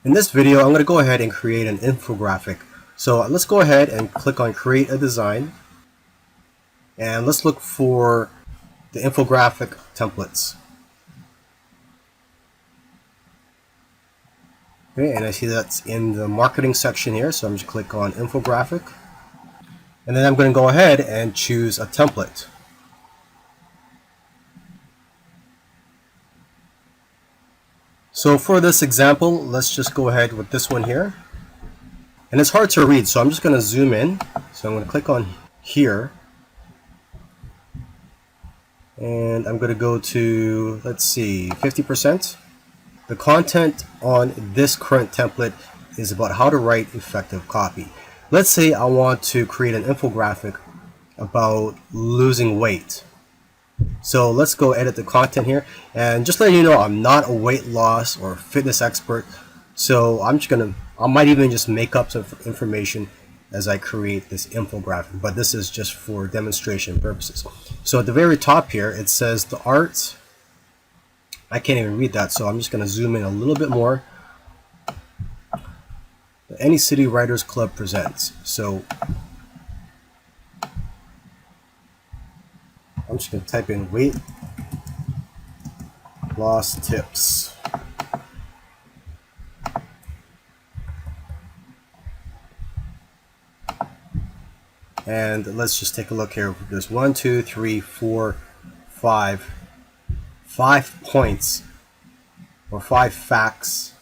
In this video, I'm going to go ahead and create an infographic. So let's go ahead and click on create a design, and let's look for the infographic templates. Okay, and I see that's in the marketing section here, so I'm just click on infographic, and then I'm going to go ahead and choose a template. So for this example, let's just go ahead with this one here. And it's hard to read, so I'm just going to zoom in. So I'm going to click on here. And I'm going to go to, let's see, 50%. The content on this current template is about how to write effective copy. Let's say I want to create an infographic about losing weight. So let's go edit the content here, and just letting you know, I'm not a weight loss or fitness expert, so I might even just make up some information as I create this infographic, but this is just for demonstration purposes. So at the very top here, it says the art. I can't even read that, so I'm just going to zoom in a little bit more. Any City Writers Club presents. So I'm just going to type in weight loss tips. And let's just take a look here. There's 1, 2, 3, 4, 5 points, or 5 facts,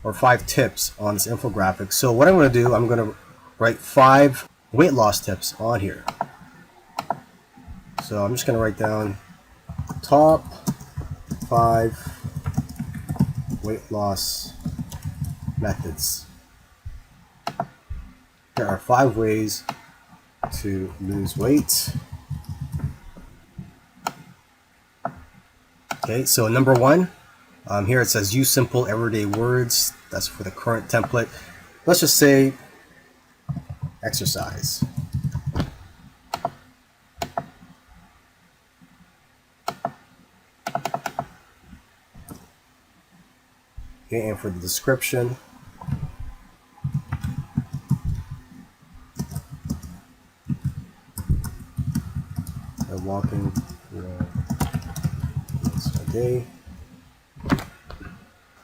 or 5 tips on this infographic. So what I'm going to do, I'm going to write 5 weight loss tips on here. So I'm just going to write down top 5 weight loss methods. There are 5 ways to lose weight. Okay, so number 1, here it says use simple everyday words. That's for the current template. Let's just say exercise. Okay, and for the description, walking once a day.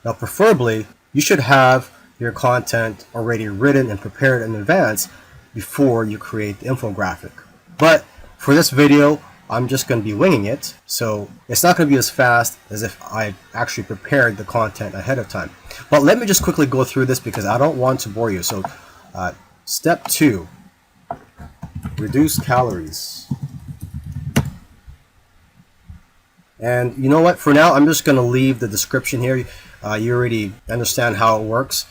Now, preferably, you should have your content already written and prepared in advance before you create the infographic. But for this video, I'm just going to be winging it, so it's not going to be as fast as if I actually prepared the content ahead of time. But let me just quickly go through this because I don't want to bore you. So, step 2, reduce calories. And you know what? For now, I'm just going to leave the description here. You already understand how it works.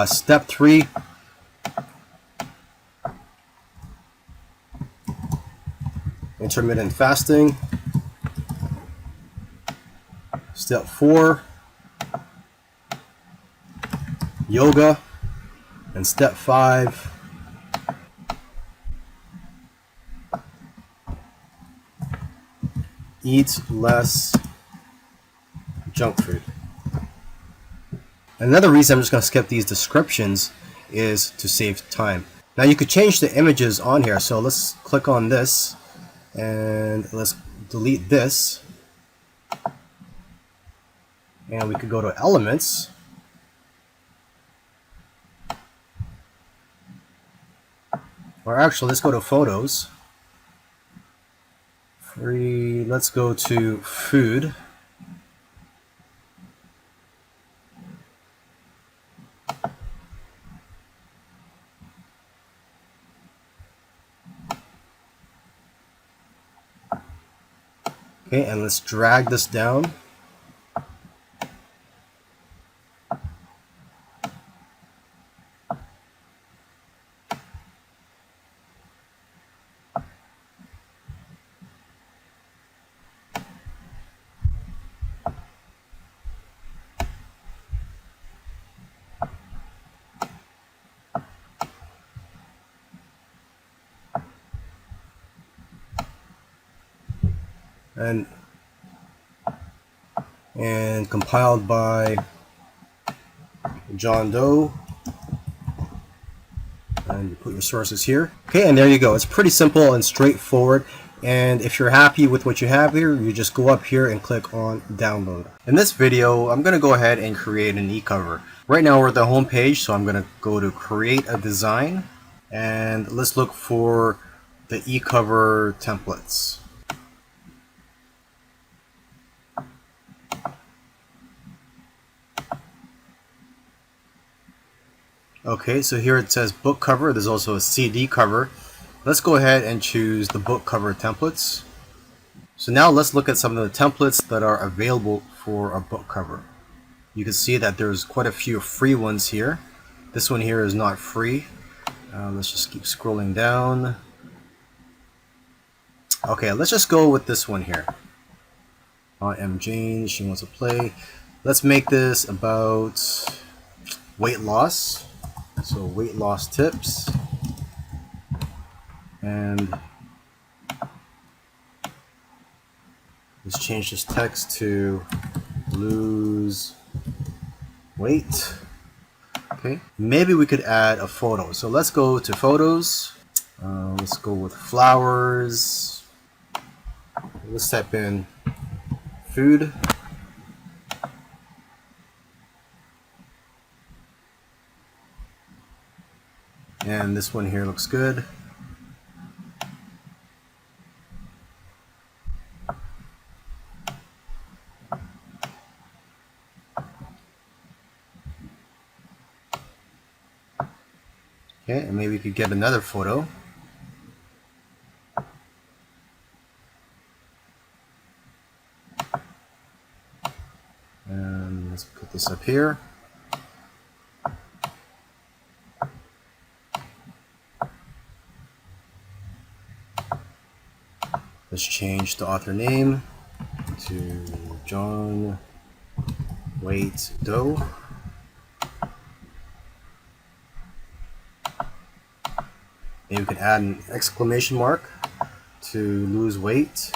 Step 3, intermittent fasting. Step 4, yoga. And step 5, eat less junk food. Another reason I'm just going to skip these descriptions is to save time. Now you could change the images on here, so let's click on this and let's delete this, and we could go to elements, or actually let's go to photos. Let's go to food. Okay, and let's drag this down. And compiled by John Doe, and you put your sources here. Okay, and there you go. It's pretty simple and straightforward. And if you're happy with what you have here, you just go up here and click on download. In this video, I'm going to go ahead and create an e-cover. Right now we're at the home page, so I'm going to go to create a design, and let's look for the e-cover templates. Okay, so here it says book cover. There's also a CD cover. Let's go ahead and choose the book cover templates. So now let's look at some of the templates that are available for a book cover. You can see that there's quite a few free ones here. This one here is not free. Let's just keep scrolling down. Okay, let's just go with this one here. I am Jane, she wants to play. Let's make this about weight loss. So weight loss tips. And let's change this text to lose weight. Okay, maybe we could add a photo. So let's go to photos. Let's go with flowers. Let's type in food. And this one here looks good. Okay, and maybe we could get another photo. And let's put this up here. Let's change the author name to John Waite Doe. Maybe we could add an exclamation mark to lose weight.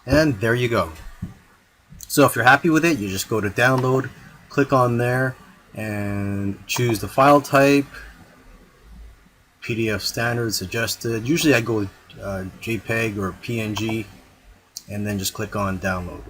And there you go. So if you're happy with it, you just go to download, click on there, and choose the file type. PDF standard suggested. Usually I go with JPEG or PNG, and then just click on download.